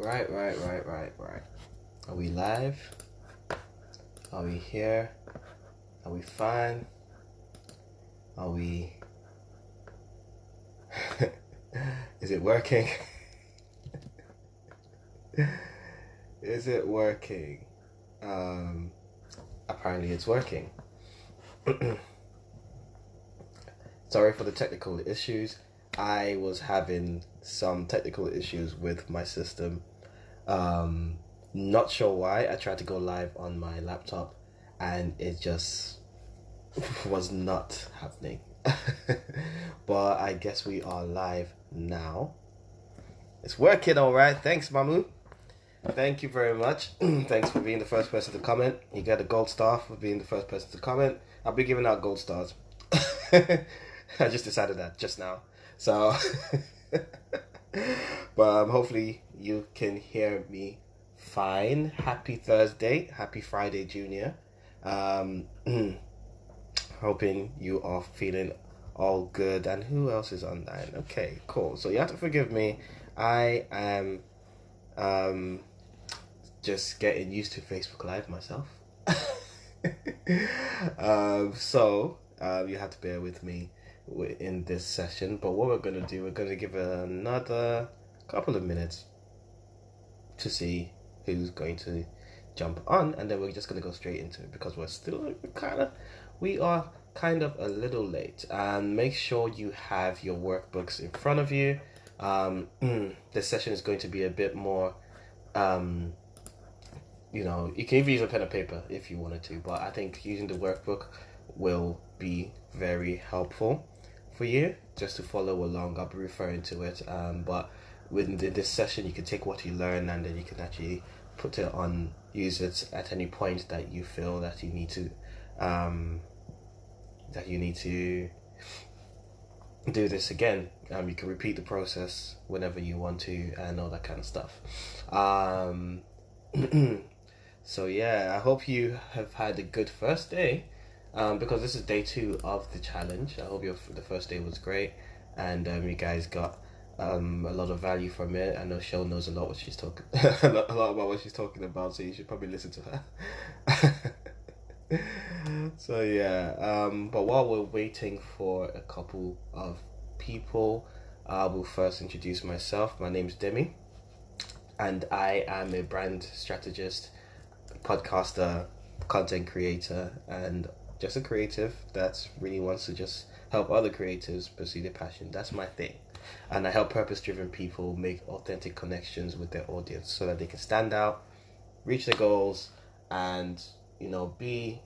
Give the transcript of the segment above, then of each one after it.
Right. Are we live? Are we here? Are we fine? Are we... Is it working? Is it working? Apparently it's working. Sorry for the technical issues. I was having some technical issues with my system. Not sure why. I tried to go live on my laptop and it just was not happening. But I guess we are live now. It's working all right. Thanks, Mamu. Thank you very much. Thanks for being the first person to comment. You get a gold star for being the first person to comment. I'll be giving out gold stars. I just decided that just now. So, but hopefully you can hear me fine. Happy Thursday. Happy Friday, Junior. Hoping you are feeling all good. And who else is online? Okay, cool. So you have to forgive me. I am just getting used to Facebook Live myself. So you have to bear with me in this session. But what we're going to do, we're going to give another couple of minutes to see who's going to jump on, and then we're just going to go straight into it because we are kind of a little late. And make sure you have your workbooks in front of you. This session is going to be a bit more you can even use a pen and paper if you wanted to, but I think using the workbook will be very helpful for you just to follow along. I'll be referring to it, but within this session you can take what you learn and then you can actually put it on, use it at any point that you feel that you need to do this again. You can repeat the process whenever you want to and all that kind of stuff. So yeah, I hope you have had a good first day, because this is day 2 of the challenge. I hope the first day was great, and you guys got a lot of value from it. I know Shell knows a lot what she's talking a lot about what she's talking about, so you should probably listen to her. So yeah, but while we're waiting for a couple of people, I will first introduce myself. My name's Demi, and I am a brand strategist, podcaster, content creator, and just a creative that really wants to just help other creatives pursue their passion. That's my thing. And I help purpose-driven people make authentic connections with their audience so that they can stand out, reach their goals, and be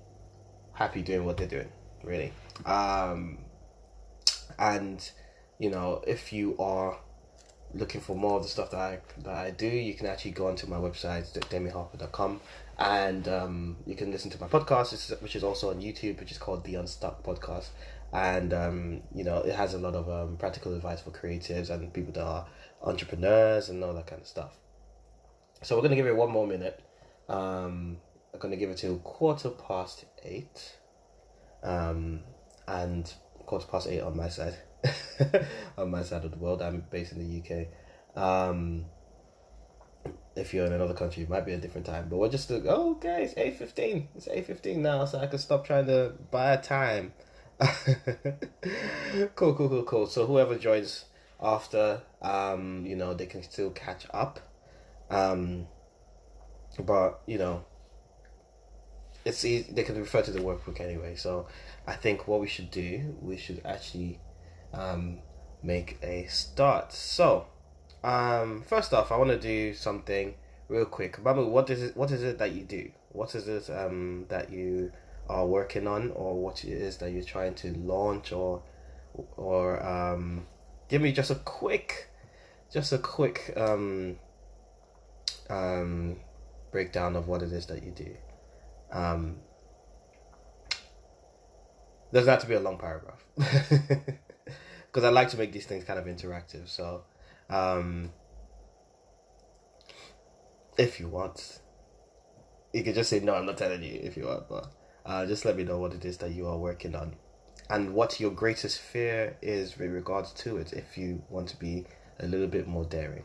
happy doing what they're doing, really. And if you are looking for more of the stuff that I do, you can actually go onto my website, demiharper.com, and you can listen to my podcast, which is also on YouTube, which is called the Unstuck Podcast. And it has a lot of practical advice for creatives and people that are entrepreneurs and all that kind of stuff. So we're going to give it one more minute. I'm going to give it till 8:15, and 8:15 on my side. On my side of the world. I'm based in the UK. If you're in another country, it might be a different time, but we're just okay, it's 8:15. It's 8:15 now, so I can stop trying to buy time. Cool. So whoever joins after, they can still catch up. But it's easy, they can refer to the workbook anyway. So I think what we should actually make a start. So first off, I want to do something real quick. Mamu, what is it that you do? What is it that you are working on, or what it is that you're trying to launch, or give me just a quick breakdown of what it is that you do. Doesn't have to be a long paragraph. Because I like to make these things kind of interactive. So, if you want, you can just say, no, I'm not telling you if you want, but just let me know what it is that you are working on and what your greatest fear is with regards to it, if you want to be a little bit more daring.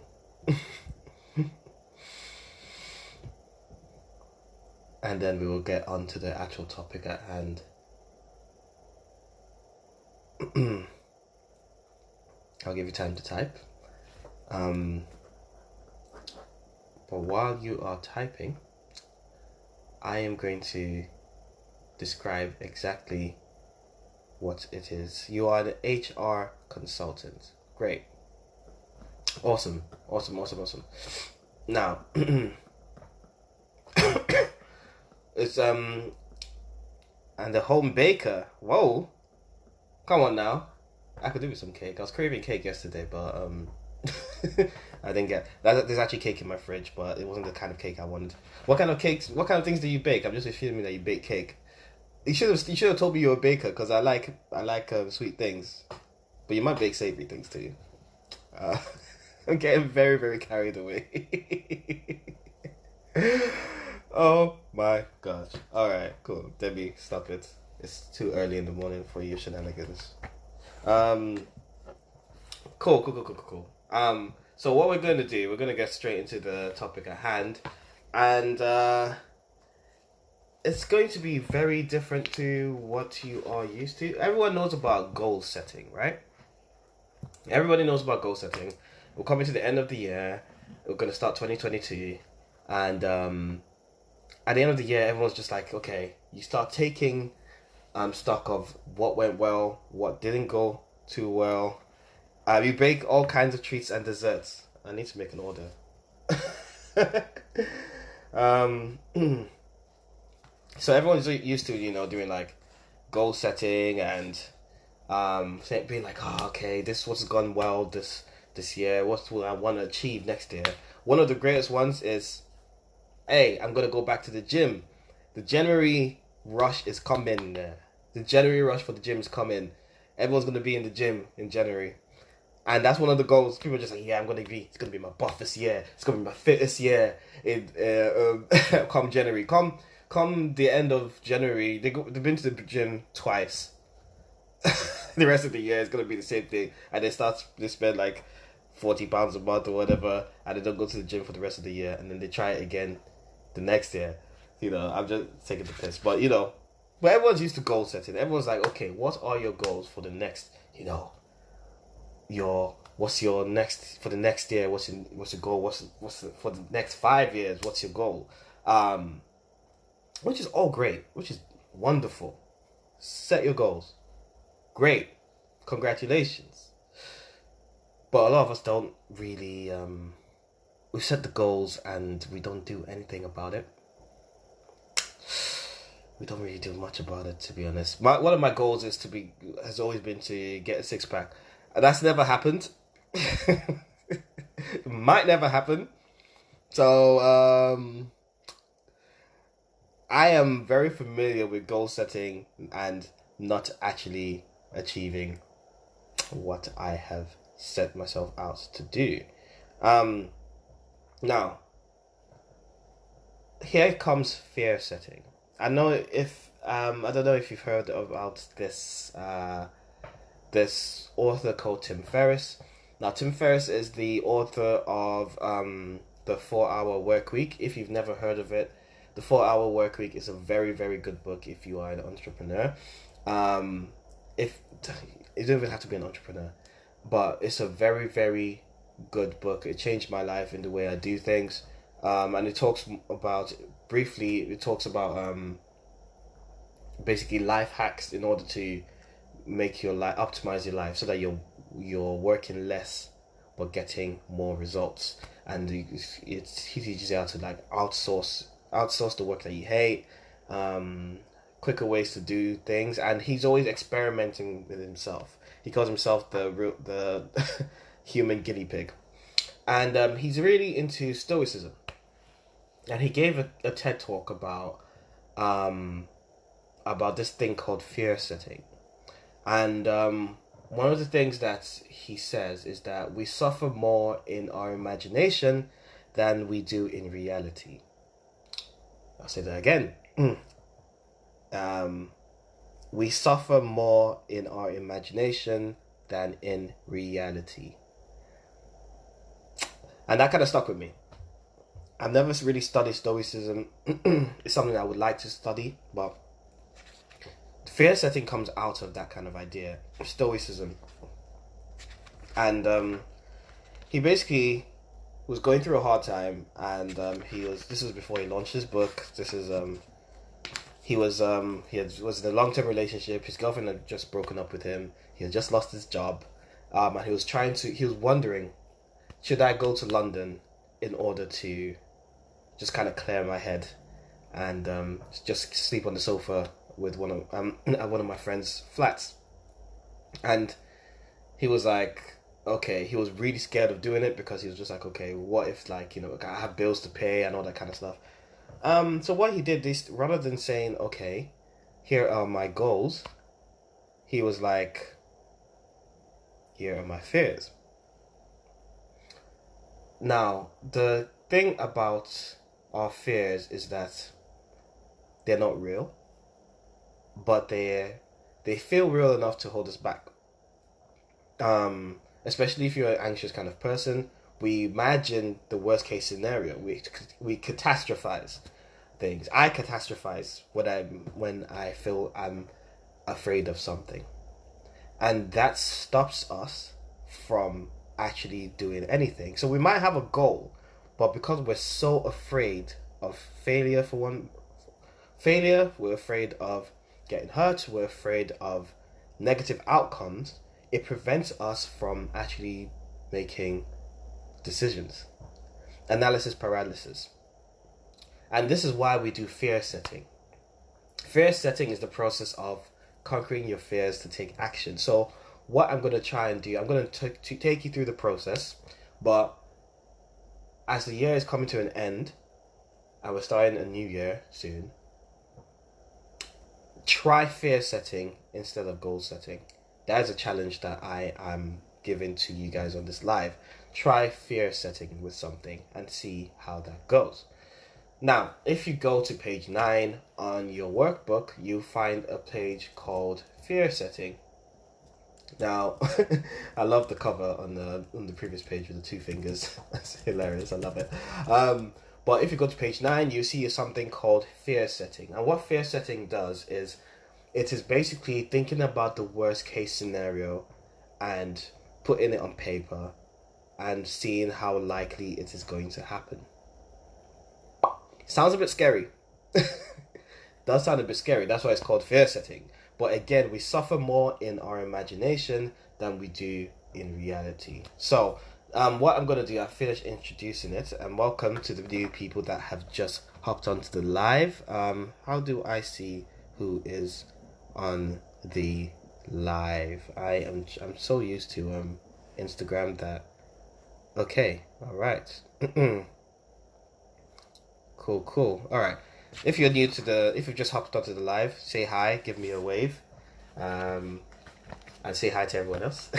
and then we will get on to the actual topic at hand. I'll give you time to type. But while you are typing, I am going to describe exactly what it is. You are an HR consultant. Great. Awesome. Now, it's and the home baker. Whoa. Come on now. I could do with some cake. I was craving cake yesterday, but I didn't get that. There's actually cake in my fridge, but it wasn't the kind of cake I wanted. What kind of cakes? What kind of things do you bake? I'm just assuming that you bake cake. You should have told me you're a baker, because I like sweet things, but you might bake savory things too. I'm getting very, very carried away. Oh my gosh! All right, cool. Debbie, stop it. It's too early in the morning for your shenanigans. Cool. So what we're going to do, we're going to get straight into the topic at hand, and it's going to be very different to what you are used to. Everyone knows about goal setting, right? Everybody knows about goal setting. We're coming to the end of the year. We're going to start 2022, and at the end of the year, everyone's just like, okay, you start taking stock of what went well, what didn't go too well. You bake all kinds of treats and desserts. I need to make an order. So everyone's used to, doing like goal setting and being like, oh, okay, this what's gone well this year. What will I want to achieve next year? One of the greatest ones is, hey, I'm gonna go back to the gym. The January rush is coming. The January rush for the gym is coming. Everyone's gonna be in the gym in January. And that's one of the goals. People are just like, yeah, it's gonna be my buff this year. It's gonna be my fit this year. Come January, come the end of January, they've been to the gym twice. The rest of the year is gonna be the same thing, and they spend like £40 a month or whatever, and they don't go to the gym for the rest of the year, and then they try it again the next year. I'm just taking the piss, but but everyone's used to goal setting. Everyone's like, okay, what are your goals for the next, what's your next for the next year? What's your goal? What's for the next 5 years? What's your goal? Which is all great, which is wonderful. Set your goals. Great, congratulations. But a lot of us don't really. We set the goals and we don't do anything about it. We don't really do much about it, to be honest. One of my goals has always been to get a 6-pack. That's never happened. Might never happen. So, I am very familiar with goal setting and not actually achieving what I have set myself out to do. Now, here comes fear setting. I don't know if you've heard about this this author called Tim Ferriss. Now, Tim Ferriss is the author of the 4-Hour Workweek. If you've never heard of it, the 4-Hour Workweek is a very, very good book if you are an entrepreneur. If you don't even have to be an entrepreneur, but it's a very, very good book. It changed my life in the way I do things. And it talks about basically life hacks in order to make your life, optimize your life so that you're working less but getting more results. And he teaches you how to like outsource the work that you hate, quicker ways to do things, and he's always experimenting with himself. He calls himself the human guinea pig, and he's really into stoicism. And he gave a TED talk about this thing called fear setting. And one of the things that he says is that we suffer more in our imagination than we do in reality. I'll say that again. We suffer more in our imagination than in reality. And that kind of stuck with me. I've never really studied Stoicism. It's something I would like to study, but fear setting comes out of that kind of idea, Stoicism. And he basically was going through a hard time, and this was before he launched his book. He was in a long-term relationship. His girlfriend had just broken up with him. He had just lost his job, and he was wondering, should I go to London in order to just kind of clear my head and just sleep on the sofa with at one of my friends' flats. And he was like, okay, he was really scared of doing it because he was just like, okay, what if, like, I have bills to pay and all that kind of stuff. So what he did, rather than saying, okay, here are my goals, he was like, here are my fears. Now, the thing about our fears is that they're not real, but they feel real enough to hold us back. Especially if you're an anxious kind of person, we imagine the worst case scenario. We catastrophize things. I catastrophize when I feel I'm afraid of something, and that stops us from actually doing anything. So we might have a goal, but because we're so afraid of failure, we're afraid of getting hurt, we're afraid of negative outcomes, it prevents us from actually making decisions. Analysis paralysis. And this is why we do fear setting. Fear setting is the process of conquering your fears to take action. So what I'm going to try and do, I'm going to take you through the process, but as the year is coming to an end, and we're starting a new year soon, try fear setting instead of goal setting. That is a challenge that I am giving to you guys on this live. Try fear setting with something and see how that goes. Now, if you go to page 9 on your workbook, you find a page called fear setting. Now, I love the cover on the previous page with the 2 fingers. That's hilarious. I love it. But if you go to page 9, you see something called fear setting. And what fear setting does is, it is basically thinking about the worst case scenario and putting it on paper and seeing how likely it is going to happen. Sounds a bit scary. Does sound a bit scary. That's why it's called fear setting. But again, we suffer more in our imagination than we do in reality. So, what I'm going to do, I've finished introducing it. And welcome to the new people that have just hopped onto the live. How do I see who is on the live? I'm so used to Instagram that. Okay, all right. Cool. All right. If you're new to if you've just hopped onto the live, say hi, give me a wave, and say hi to everyone else.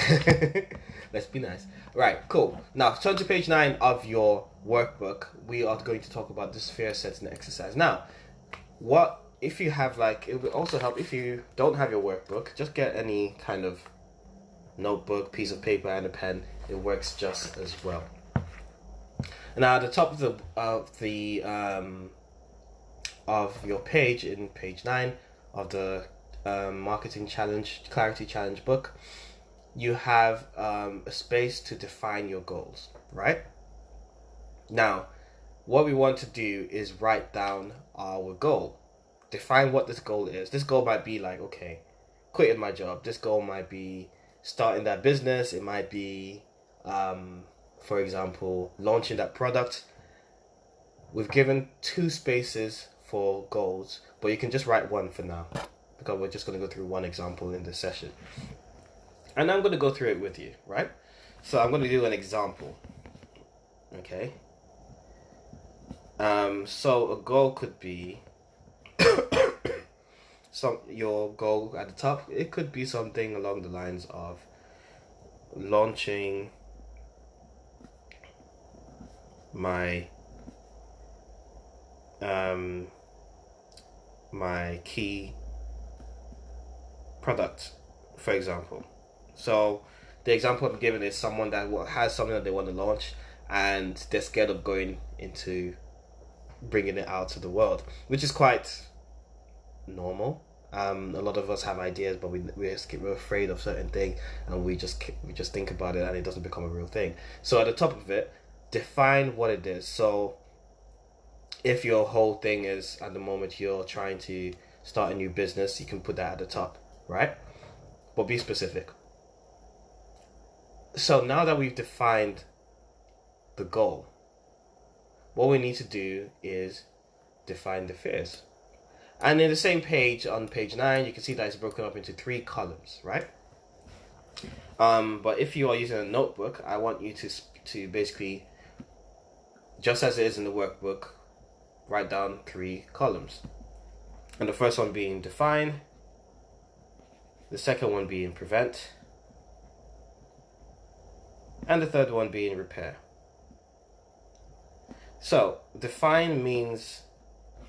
Let's be nice. Right, cool. Now turn to page 9 of your workbook. We are going to talk about this fear setting exercise. Now, what if you have, like, it would also help if you don't have your workbook, just get any kind of notebook, piece of paper, and a pen. It works just as well. Now, at the top of your page, in page 9 of the marketing challenge, clarity challenge book, you have a space to define your goals, right? Now, what we want to do is write down our goal. Define what this goal is. This goal might be like, okay, quitting my job. This goal might be starting that business. It might be, for example, launching that product. We've given 2 spaces for goals, but you can just write 1 for now, because we're just going to go through 1 example in this session. And I'm going to go through it with you, right? So I'm going to do an example. Okay. So a goal could be your goal at the top, it could be something along the lines of launching my my key product, for example. So the example I'm giving is someone that has something that they want to launch and they're scared of going into bringing it out to the world, which is quite normal. A lot of us have ideas, but we're afraid of certain thing, and we just think about it, and it doesn't become a real thing. So at the top of it, define what it is. So if your whole thing is at the moment you're trying to start a new business, you can put that at the top, right? But be specific. So now that we've defined the goal, what we need to do is define the fears. And in the same page, on page 9, you can see that it's broken up into 3 columns, right? But if you are using a notebook, I want you to basically, just as it is in the workbook, write down 3 columns. And the first one being define, the second one being prevent, and the third one being repair. So, define means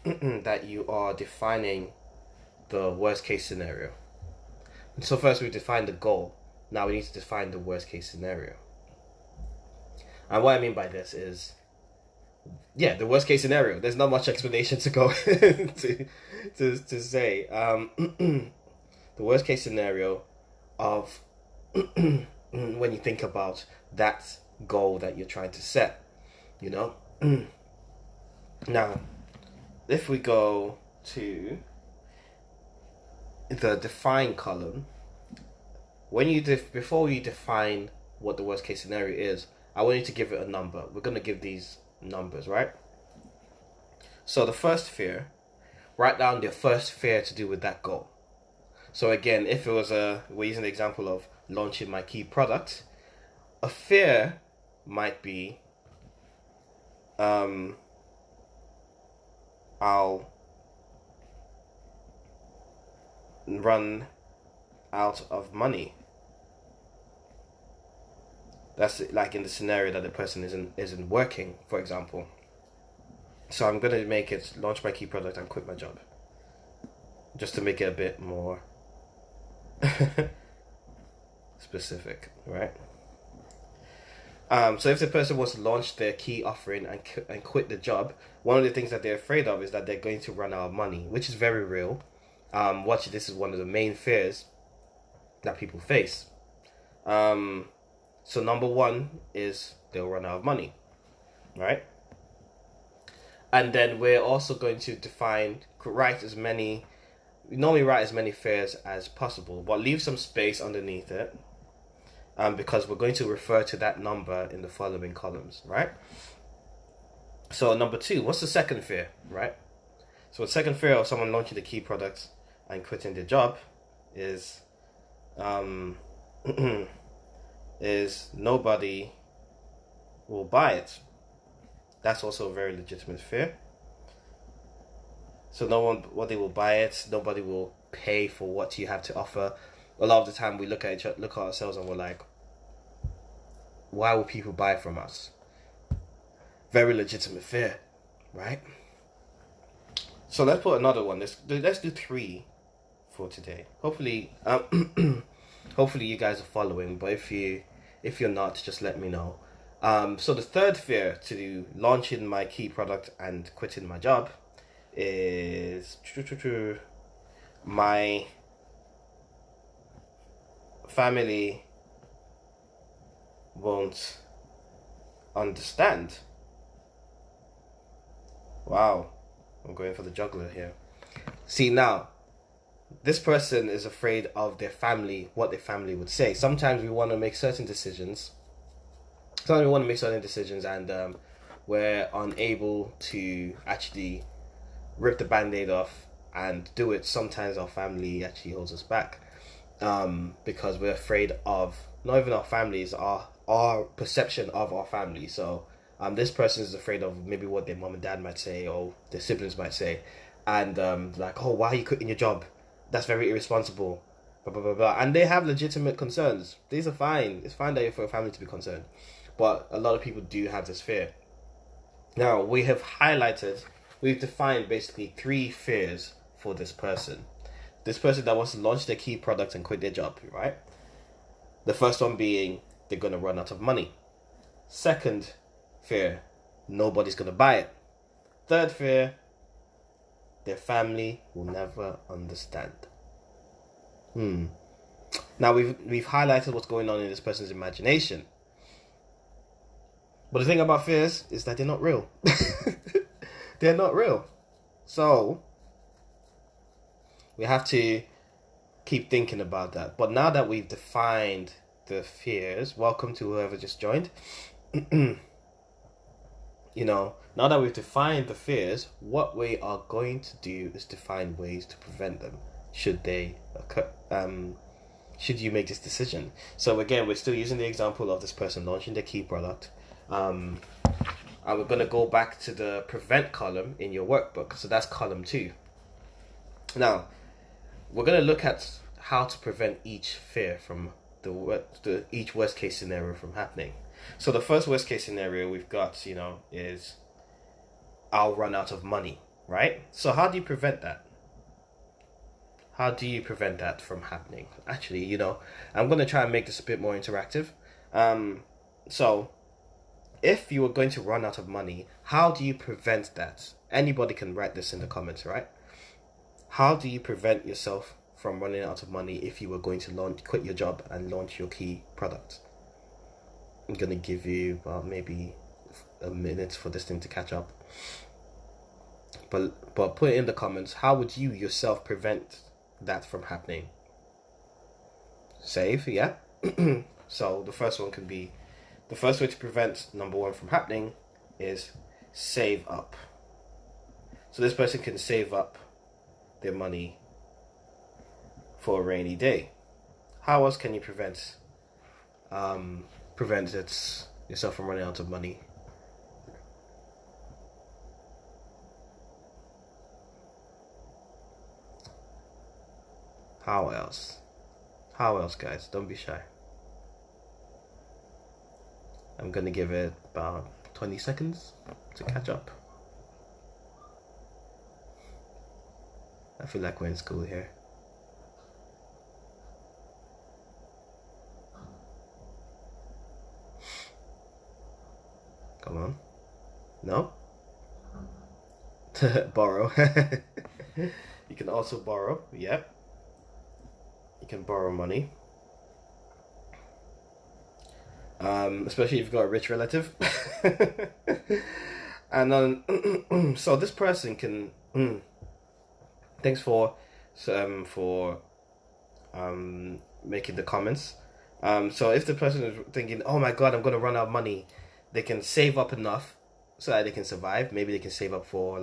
that you are defining the worst case scenario. And so first we define the goal. Now we need to define the worst case scenario. And what I mean by this is, the worst case scenario. There's not much explanation to go to say. The worst case scenario of when you think about that goal that you're trying to set, Now, if we go to the define column, when you before you define what the worst case scenario is, I want you to give it a number. We're going to give these numbers, right? So the first fear, write down the first fear to do with that goal. So again, if it was we're using the example of launching my key product, a fear might be, I'll run out of money. That's like in the scenario that the person isn't working, for example. So I'm gonna make it launch my key product and quit my job, just to make it a bit more specific, right? So if the person wants to launch their key offering and quit the job, one of the things that they're afraid of is that they're going to run out of money, which is very real. This is one of the main fears that people face. So number 1 is they'll run out of money, right? And then we're also going to write as many fears as possible, but leave some space underneath it. Because we're going to refer to that number in the following columns, right? So number 2, what's the second fear, right? So the second fear of someone launching the key product and quitting their job is is nobody will buy it. That's also a very legitimate fear. So nobody will buy it. Nobody will pay for what you have to offer. A lot of the time we look at ourselves and we're like, why would people buy from us? Very legitimate fear, right? So let's put another one. Let's do 3 for today. Hopefully you guys are following, but if you're not, just let me know. So the third fear to launching my key product and quitting my job is my family won't understand. Wow, I'm going for the juggler here. See, now, this person is afraid of their family, what their family would say. Sometimes we want to make certain decisions. And we're unable to actually rip the band-aid off and do it. Sometimes our family actually holds us back. Because we're afraid of not even our families, our perception of our family. So this person is afraid of maybe what their mom and dad might say or their siblings might say, and like, oh, why are you quitting your job? That's very irresponsible. Blah blah blah blah. And they have legitimate concerns. These are fine. It's fine that for a family to be concerned, but a lot of people do have this fear. Now we've defined basically 3 fears for this person. This person that wants to launch their key product and quit their job, right? The first one being they're going to run out of money. Second fear, nobody's going to buy it. Third fear, their family will never understand. Now we've highlighted what's going on in this person's imagination. But the thing about fears is that they're not real. They're not real. So we have to keep thinking about that. But now that we've defined the fears, welcome to whoever just joined. Now that we've defined the fears, what we are going to do is to find ways to prevent them should they occur. Should you make this decision. So again, we're still using the example of this person launching their key product. And we're going to go back to the prevent column in your workbook. So that's column 2. Now, we're going to look at how to prevent each fear from each worst case scenario from happening. So the first worst case scenario we've got, is I'll run out of money, right? So how do you prevent that? How do you prevent that from happening? Actually, I'm going to try and make this a bit more interactive. So if you were going to run out of money, how do you prevent that? Anybody can write this in the comments, right? How do you prevent yourself from running out of money if you were going to quit your job and launch your key product? I'm going to give you maybe a minute for this thing to catch up. But put it in the comments, how would you yourself prevent that from happening? Save, yeah? So the first one can be, the first way to prevent number 1 from happening is save up. So this person can save up their money for a rainy day. How else can you prevent yourself from running out of money? How else? How else, guys? Don't be shy. I'm going to give it about 20 seconds to catch up. I feel like we're in school here. Come on. No? Borrow. You can also borrow. Yep. You can borrow money. Especially if you've got a rich relative. And then, so this person can... thanks for making the comments. So if the person is thinking, oh my god, I'm going to run out of money, they can save up enough so that they can survive. Maybe they can save up for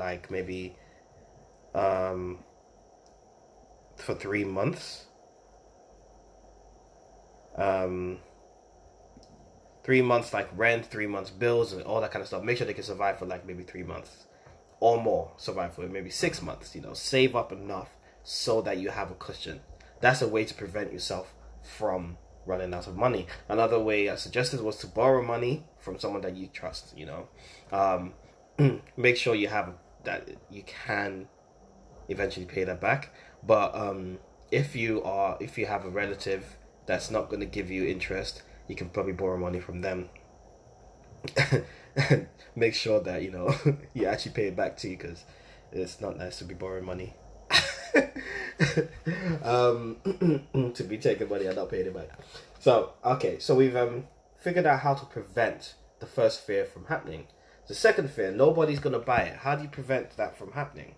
for 3 months. 3 months like rent, 3 months bills and all that kind of stuff. Make sure they can survive for maybe 3 months or more. Survive for maybe 6 months. Save up enough so that you have a cushion. That's a way to prevent yourself from running out of money. Another way I suggested was to borrow money from someone that you trust. Make sure you have that you can eventually pay that back. But if you have a relative that's not going to give you interest, you can probably borrow money from them. Make sure that you actually pay it back too, because it's not nice to be borrowing money. To be taking money and not paying it back. So we've figured out how to prevent the first fear from happening. The second fear, nobody's gonna buy it. How do you prevent that from happening?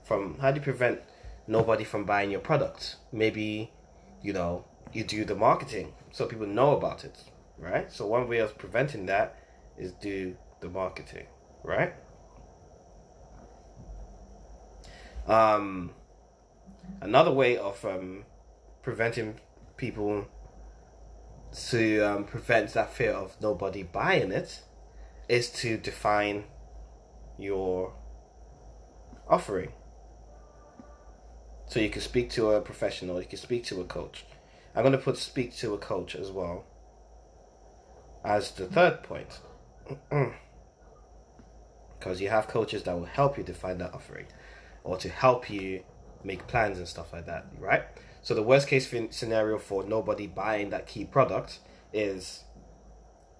How do you prevent nobody from buying your product? Maybe you do the marketing so people know about it, right? So one way of preventing that is do the marketing, right? Another way of preventing people to prevent that fear of nobody buying it is to define your offering. So you can speak to a professional, you can speak to a coach. I'm going to put speak to a coach as well as the third point. Because you have coaches that will help you define that offering or to help you make plans and stuff like that, right? So the worst case scenario for nobody buying that key product is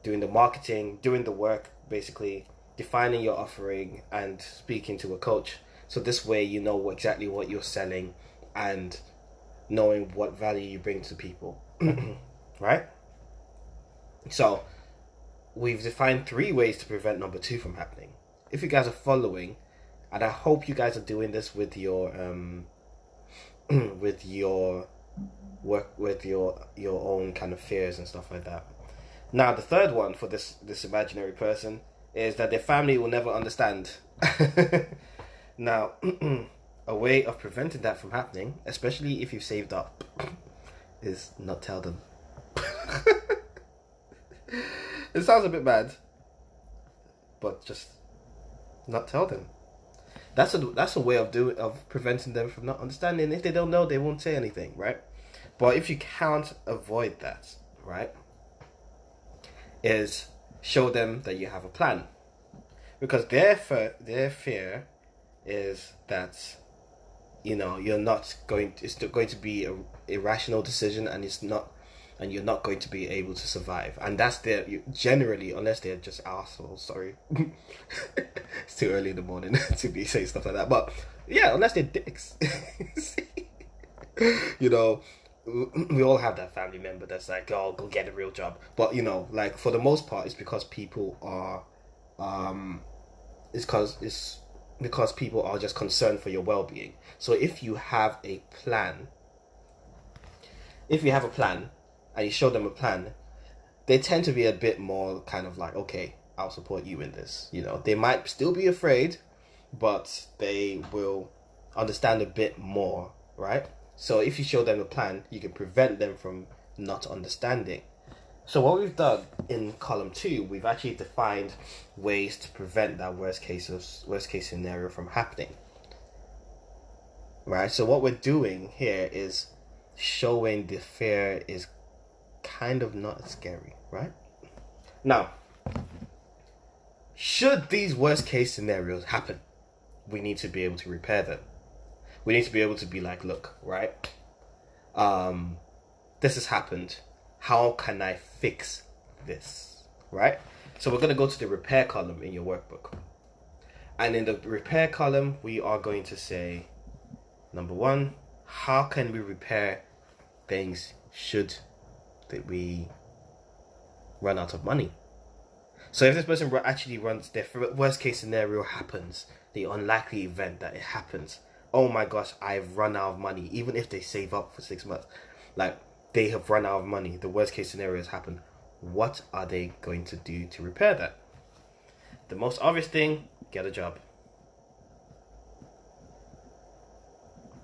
doing the marketing, doing the work, basically defining your offering and speaking to a coach. So this way you know exactly what you're selling and knowing what value you bring to people. Right? So we've defined 3 ways to prevent number 2 from happening. If you guys are following, and I hope you guys are doing this with your with your work, with your own kind of fears and stuff like that. Now the third one for this imaginary person is that their family will never understand. Now a way of preventing that from happening, especially if you've saved up, is not tell them. It sounds a bit bad, but just not tell them. That's a way of preventing them from not understanding. If they don't know, they won't say anything, right? But if you can't avoid that, right, is show them that you have a plan, because their fear is that, you know, it's going to be a irrational decision, and you're not going to be able to survive. And that's generally, unless they're just assholes, sorry. It's too early in the morning to be saying stuff like that. But yeah, unless they're dicks. You know, we all have that family member that's like, oh, go get a real job. But, you know, like, for the most part, it's because people are, it's because people are just concerned for your well-being. So if you have a plan, and you show them a plan, they tend to be a bit more kind of like, okay, I'll support you in this. You know, they might still be afraid, but they will understand a bit more, right? So if you show them a plan, you can prevent them from not understanding. So what we've done in column 2, we've actually defined ways to prevent that worst case scenario from happening. Right? So what we're doing here is showing the fear is kind of not scary, right? Now, should these worst case scenarios happen, we need to be able to repair them. We need to be able to be like, look, right? This has happened. How can I fix this? Right? So we're going to go to the repair column in your workbook. And in the repair column, we are going to say, number 1, how can we repair things should that we run out of money? So if this person actually runs, their worst case scenario happens, the unlikely event that it happens, oh my gosh, I've run out of money. Even if they save up for 6 months, like, they have run out of money, the worst case scenario has happened. What are they going to do to repair that? The most obvious thing, get a job.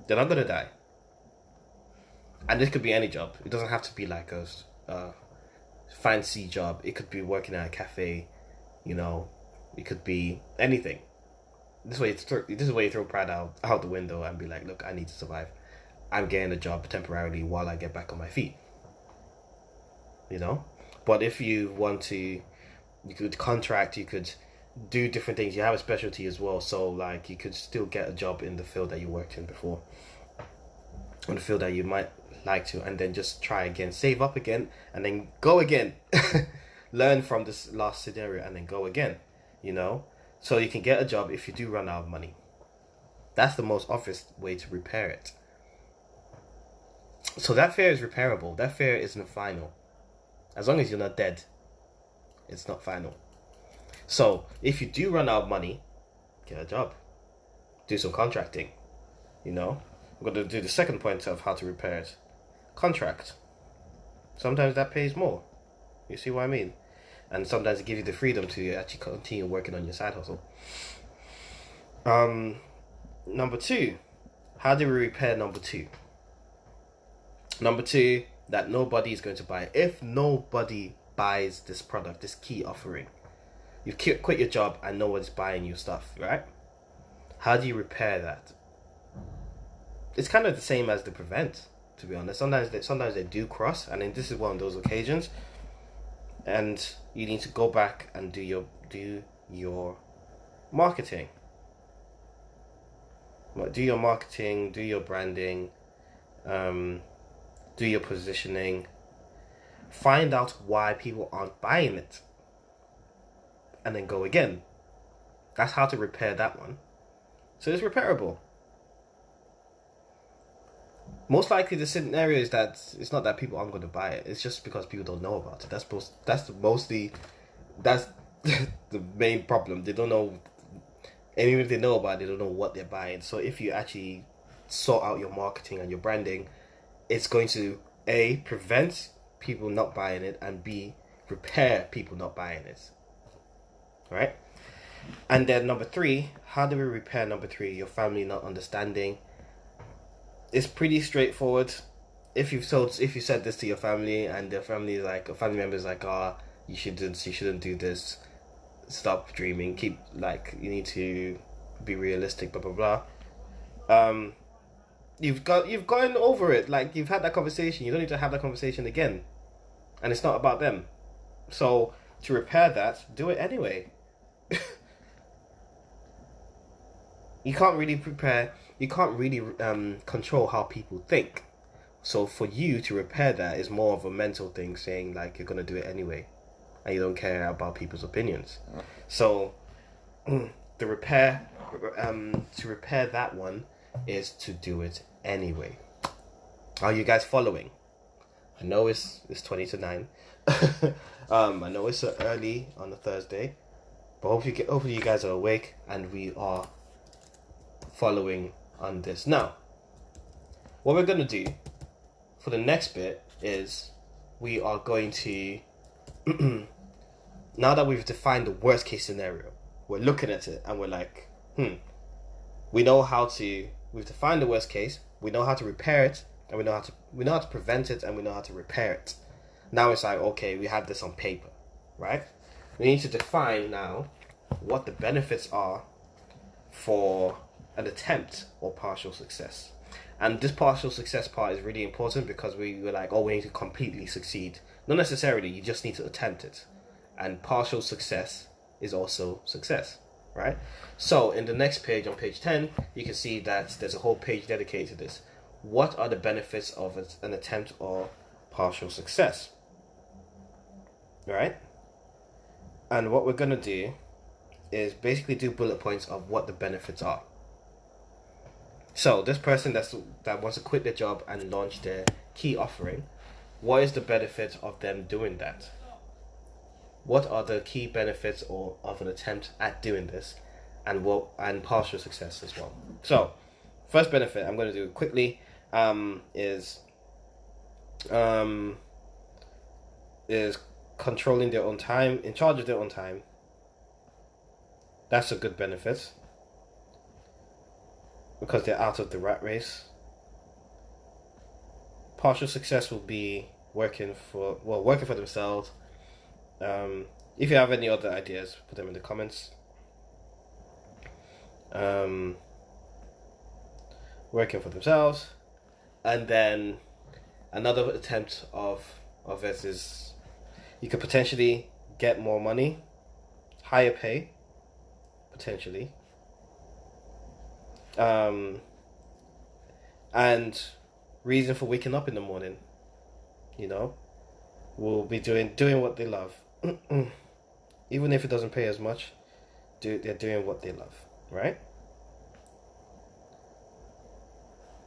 They're not going to die. And this could be any job. It doesn't have to be like a fancy job. It could be working at a cafe, you know. It could be anything. This is where you throw pride out the window and be like, look, I need to survive. I'm getting a job temporarily while I get back on my feet. You know? But if you want to, you could contract, you could do different things. You have a specialty as well. So, like, you could still get a job in the field that you worked in before. Or the field that you might like to, and then just try again, save up again, and then go again. Learn from this last scenario and then go again, you know? So you can get a job if you do run out of money. That's the most obvious way to repair it. So that fear is repairable. That fear isn't final. As long as you're not dead, it's not final. So if you do run out of money, get a job. Do some contracting, you know? We're going to do the second point of how to repair it. Contract. Sometimes that pays more. You see what I mean? And sometimes it gives you the freedom to actually continue working on your side hustle. Number 2. How do we repair number 2? Number 2, that nobody is going to buy. If nobody buys this product, this key offering, you quit your job and no one's buying your stuff, right? How do you repair that? It's kind of the same as the prevent, to be honest. Sometimes they do cross, and then this is one of those occasions, and you need to go back and do your marketing. Do your marketing, do your branding, do your positioning. Find out why people aren't buying it, and then go again. That's how to repair that one. So it's repairable. Most likely the scenario is that it's not that people aren't going to buy it. It's just because people don't know about it. That's the main problem. They don't know, and even if they know about it, they don't know what they're buying. So if you actually sort out your marketing and your branding, it's going to A, prevent people not buying it, and B, repair people not buying it. Right? And then number 3, how do we repair number 3? Your family not understanding. It's pretty straightforward. If you said this to your family and the family is like, a family member is like, you shouldn't do this. Stop dreaming. You need to be realistic. Blah blah blah. You've gone over it. Like, you've had that conversation. You don't need to have that conversation again. And it's not about them. So to repair that, do it anyway. You can't really control how people think. So for you to repair that is more of a mental thing, saying like you're gonna do it anyway, and you don't care about people's opinions. So to repair that one is to do it anyway. Are you guys following? I know it's 20 to 9. I know it's early on a Thursday, but hopefully you guys are awake and we are following on this. Now, what we're going to do for the next bit is we are going to now that we've defined the worst case scenario, we're looking at it and we're like, we've defined the worst case, we know how to repair it, and we know how to prevent it, and we know how to repair it. Now it's like, okay, we have this on paper, right? We need to define now what the benefits are for an attempt or partial success. And this partial success part is really important because we were like, we need to completely succeed. Not necessarily, you just need to attempt it. And partial success is also success, right? So in the next page, on page 10, you can see that there's a whole page dedicated to this. What are the benefits of an attempt or partial success? Right? And what we're going to do is basically do bullet points of what the benefits are. So this person that wants to quit their job and launch their key offering, what is the benefit of them doing that? What are the key benefits of an attempt at doing this, and partial success as well? So first benefit I'm going to do it quickly is controlling their own time, in charge of their own time. That's a good benefit because they're out of the rat race. Partial success will be working for themselves. If you have any other ideas, put them in the comments. Working for themselves. And then another attempt of it is you could potentially get more money, higher pay, potentially. And reason for waking up in the morning, will be doing what they love. Even if it doesn't pay as much, they're doing what they love, right?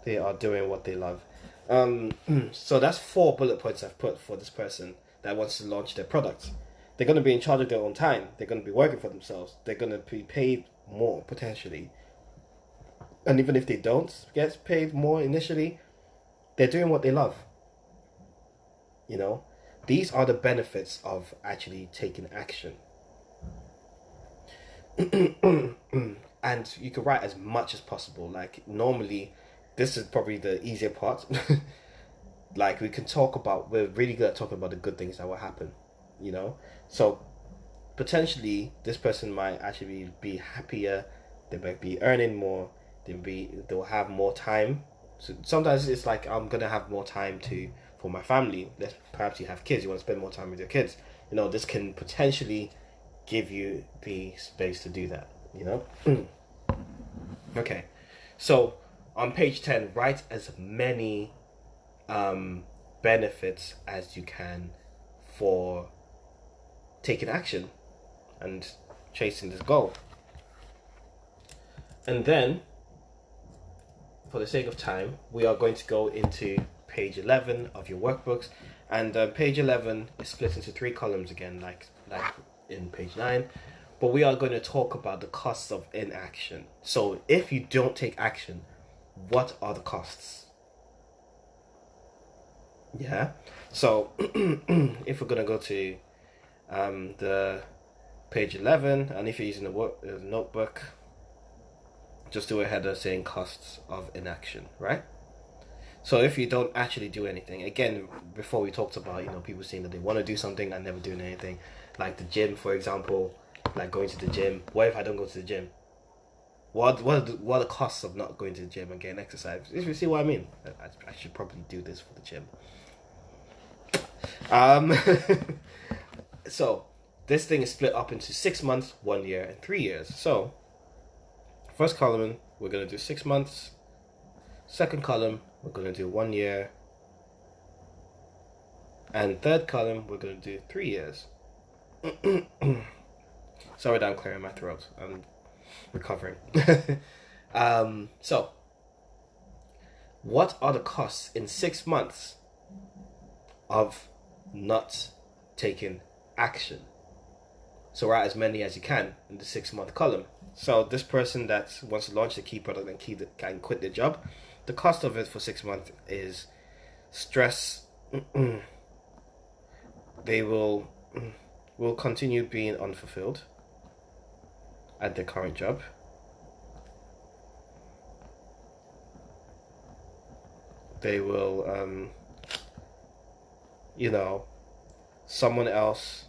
They are doing what they love. So that's 4 bullet points I've put for this person that wants to launch their product. They're going to be in charge of their own time. They're going to be working for themselves. They're going to be paid more, potentially. And even if they don't get paid more initially, they're doing what they love. These are the benefits of actually taking action. And you can write as much as possible. Like, normally, this is probably the easier part. Like, we're really good at talking about the good things that will happen, So, potentially, this person might actually be happier. They might be earning more. They'll have more time. So sometimes it's like, I'm going to have more time for my family. Perhaps you have kids. You want to spend more time with your kids. This can potentially give you the space to do that, Okay. So, on page 10, write as many benefits as you can for taking action and chasing this goal. And then, for the sake of time, we are going to go into page 11 of your workbooks. And page 11 is split into 3 columns again, like in page 9. But we are going to talk about the costs of inaction. So if you don't take action, what are the costs? Yeah. So if we're going to go to the page 11, and if you're using the notebook, just do a header saying costs of inaction, right? So if you don't actually do anything, again, before we talked about, people saying that they want to do something and never doing anything, like the gym, for example, like going to the gym. What if I don't go to the gym? What are the costs of not going to the gym and getting exercise? If you see what I mean, I should probably do this for the gym. So this thing is split up into 6 months, 1 year, and 3 years. So first column, we're gonna do 6 months. Second column, we're gonna do 1 year. And third column, we're gonna do 3 years. Sorry that I'm clearing my throat. I'm recovering. So, what are the costs in 6 months of not taking action? So write as many as you can in the 6 month column. So this person that wants to launch the key product and quit their job, the cost of it for 6 months is stress. They will continue being unfulfilled at their current job. They will, someone else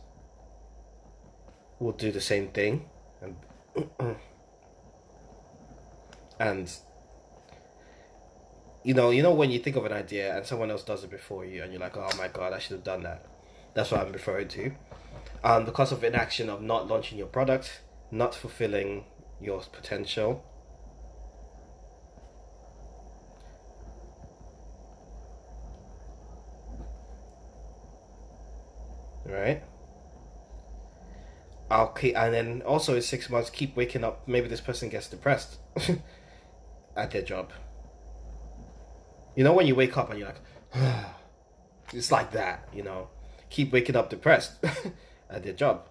will do the same thing, and when you think of an idea and someone else does it before you, and you're like, oh my god, I should have done that. That's what I'm referring to. The cost of inaction of not launching your product, not fulfilling your potential. Right? Okay, and then also in 6 months, keep waking up. Maybe this person gets depressed at their job. When you wake up and you're like, it's like that, Keep waking up depressed at their job.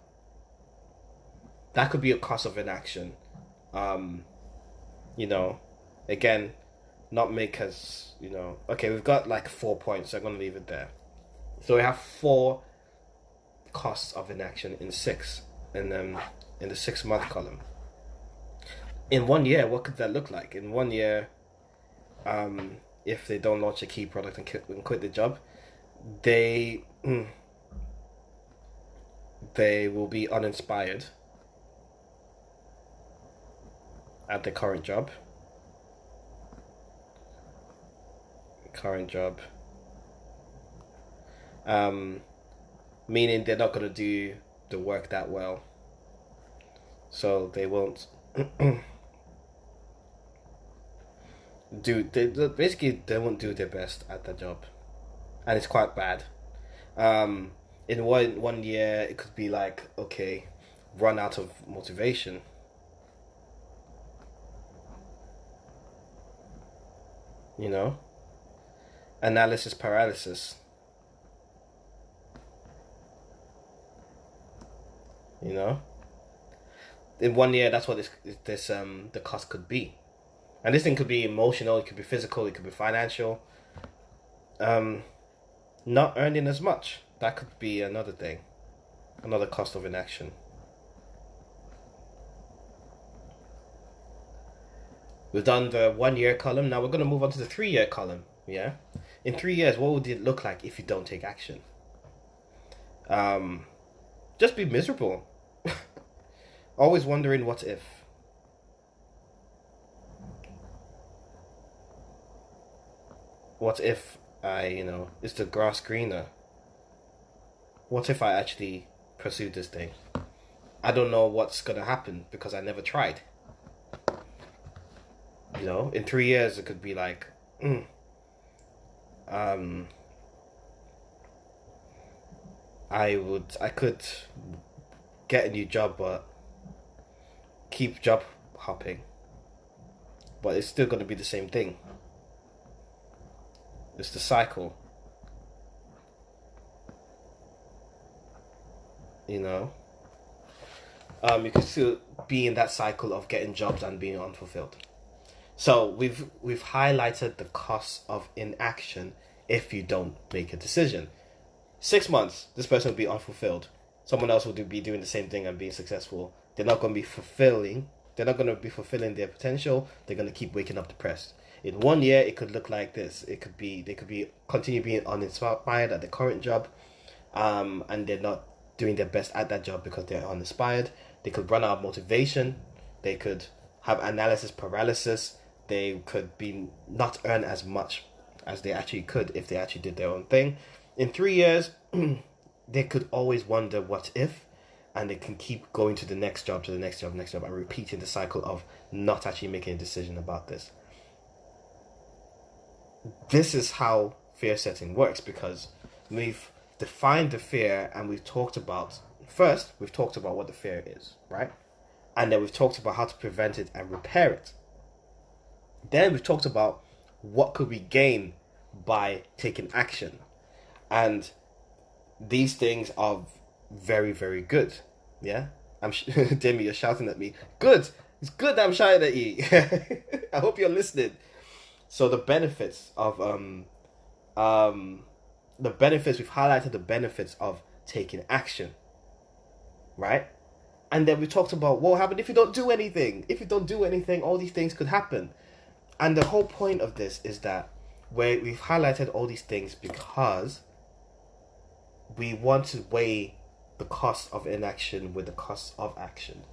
That could be a cost of inaction. Again, not make us, okay, we've got like 4 points, so I'm going to leave it there. So we have 4 costs of inaction in 6, and then in the 6 month column. In 1 year, what could that look like? In 1 year, if they don't launch a key product and quit the job, they will be uninspired at their current job. Meaning they're not going to do the work that well. So they won't they won't do their best at their job. And it's quite bad. In one year, it could be like, okay, run out of motivation. Analysis paralysis. In 1 year, that's what this the cost could be. And this thing could be emotional, it could be physical, it could be financial. Not earning as much. That could be another thing. Another cost of inaction. We've done the 1 year column. Now we're going to move on to the 3 year column. Yeah? In 3 years, what would it look like if you don't take action? Just be miserable. Always wondering what if. What if is the grass greener? What if I actually pursued this thing? I don't know what's going to happen because I never tried. In 3 years, it could be like, I could get a new job, but keep job hopping. but it's still going to be the same thing. It's the cycle. You know, you can still be in that cycle of getting jobs and being unfulfilled. So we've highlighted the cost of inaction if you don't make a decision. 6 months, this person will be unfulfilled. Someone else will be doing the same thing and being successful. They're not going to be fulfilling. They're not going to be fulfilling their potential. They're going to keep waking up depressed. In 1 year, it could look like this. They could be continue being uninspired at the current job, and they're not doing their best at that job because they're uninspired. They could run out of motivation. They could have analysis paralysis. They could be not earn as much as they actually could if they actually did their own thing. In 3 years, they could always wonder what if, and they can keep going to the next job, and repeating the cycle of not actually making a decision about this. This is how fear setting works, because we've defined the fear and we've talked about what the fear is, right? And then we've talked about how to prevent it and repair it. Then we've talked about what could we gain by taking action. And these things are very, very good. Yeah? Demi, you're shouting at me. Good! It's good that I'm shouting at you. I hope you're listening. So the benefits of we've highlighted the benefits of taking action. Right? And then we talked about what will happen if you don't do anything. If you don't do anything, all these things could happen. And the whole point of this is that we've highlighted all these things because we want to weigh the cost of inaction with the cost of action.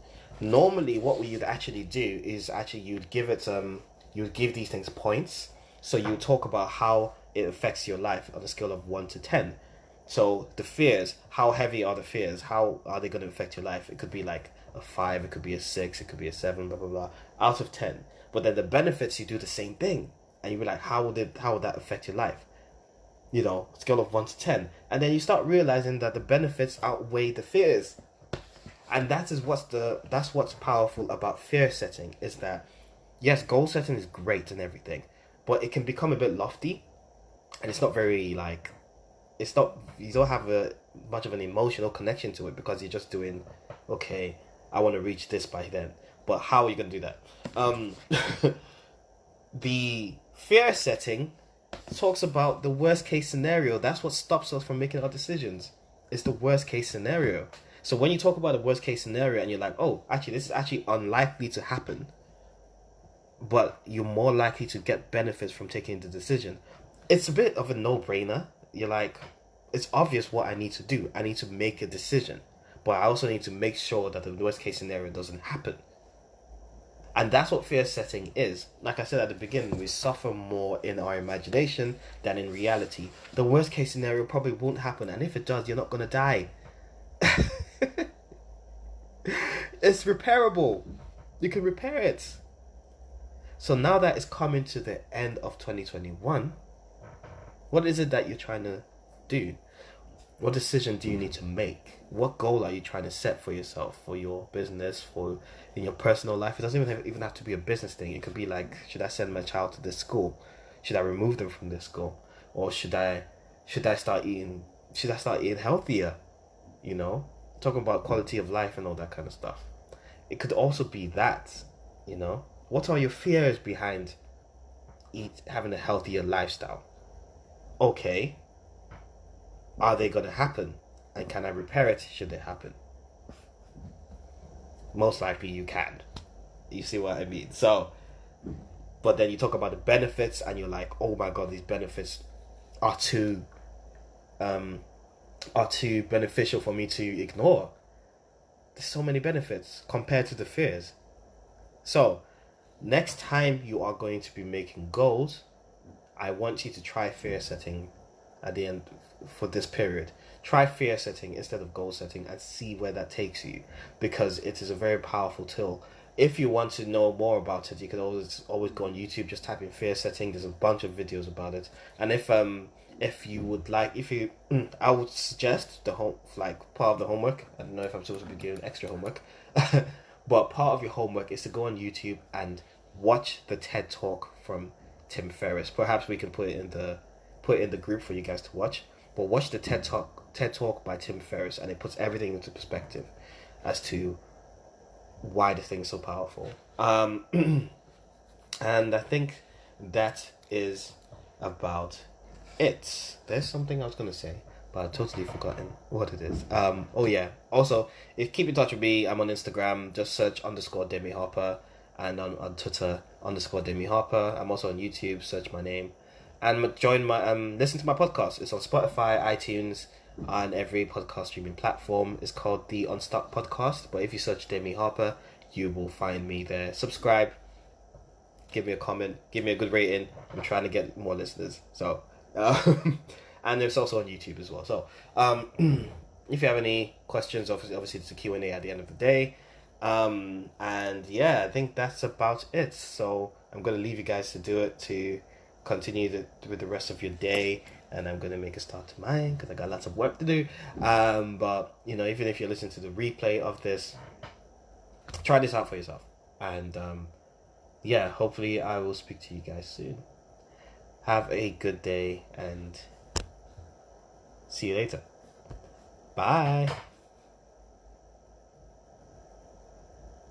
Normally, what we would actually do is you'd give these things points. So you talk about how it affects your life on a scale of 1 to 10. So the fears, how heavy are the fears? How are they going to affect your life? It could be like a 5, it could be a 6, it could be a 7, blah, blah, blah, out of 10. But then the benefits, you do the same thing. And you'll be like, how would that affect your life? You know, scale of 1 to 10. And then you start realizing that the benefits outweigh the fears. And that's what's powerful about fear setting, is that, yes, goal setting is great and everything, but it can become a bit lofty. And it's not very, you don't have much of an emotional connection to it, because you're just doing, okay, I want to reach this by then. But how are you going to do that? The fear setting talks about the worst case scenario. That's what stops us from making our decisions. It's the worst case scenario. So when you talk about the worst case scenario and you're like, oh, actually, this is actually unlikely to happen, but you're more likely to get benefits from taking the decision, it's a bit of a no-brainer. You're like, it's obvious what I need to do. I need to make a decision, but I also need to make sure that the worst case scenario doesn't happen. And that's what fear setting is. Like I said at the beginning, we suffer more in our imagination than in reality. The worst case scenario probably won't happen, and if it does, you're not going to die. It's repairable. You can repair it. So now that it's coming to the end of 2021, what is it that you're trying to do? What decision do you need to make? What goal are you trying to set for yourself, for your business, for in your personal life? It doesn't even have to be a business thing. It could be like, should I send my child to this school? Should I remove them from this school? Or should I start eating healthier? You know, talking about quality of life and all that kind of stuff. It could also be that, you know, what are your fears behind having a healthier lifestyle? Okay. Are they going to happen? And can I repair it should they happen? Most likely you can. You see what I mean? So, but then you talk about the benefits and you're like, oh my God, these benefits are too beneficial for me to ignore. There's so many benefits compared to the fears. So, next time you are going to be making goals, I want you to try fear setting at the end for this period. Try fear setting instead of goal setting and see where that takes you, because it is a very powerful tool. If you want to know more about it, you can always go on YouTube, just type in fear setting. There's a bunch of videos about it. And if you would like, I would suggest part of the homework. I don't know if I'm supposed to be giving extra homework, but part of your homework is to go on YouTube and watch the TED Talk from Tim Ferriss. Perhaps we can put it in the group for you guys to watch. But watch the TED Talk by Tim Ferriss, and it puts everything into perspective as to why the thing's so powerful. And I think that is about it. There's something I was gonna say, but I've totally forgotten what it is. Oh yeah. Also, if keep in touch with me, I'm on Instagram. Just search _Demi Harper, and on Twitter _Demi Harper. I'm also on YouTube. Search my name, and join my listen to my podcast. It's on Spotify, iTunes, and every podcast streaming platform. It's called the Unstuck Podcast. But if you search Demi Harper, you will find me there. Subscribe. Give me a comment. Give me a good rating. I'm trying to get more listeners. So. And it's also on YouTube as well. So, if you have any questions, obviously it's a Q&A at the end of the day. And yeah, I think that's about it. So I'm going to leave you guys to do it, to continue with the rest of your day. And I'm going to make a start to mine because I got lots of work to do. But, even if you're listening to the replay of this, try this out for yourself. And yeah, hopefully I will speak to you guys soon. Have a good day and see you later. Bye.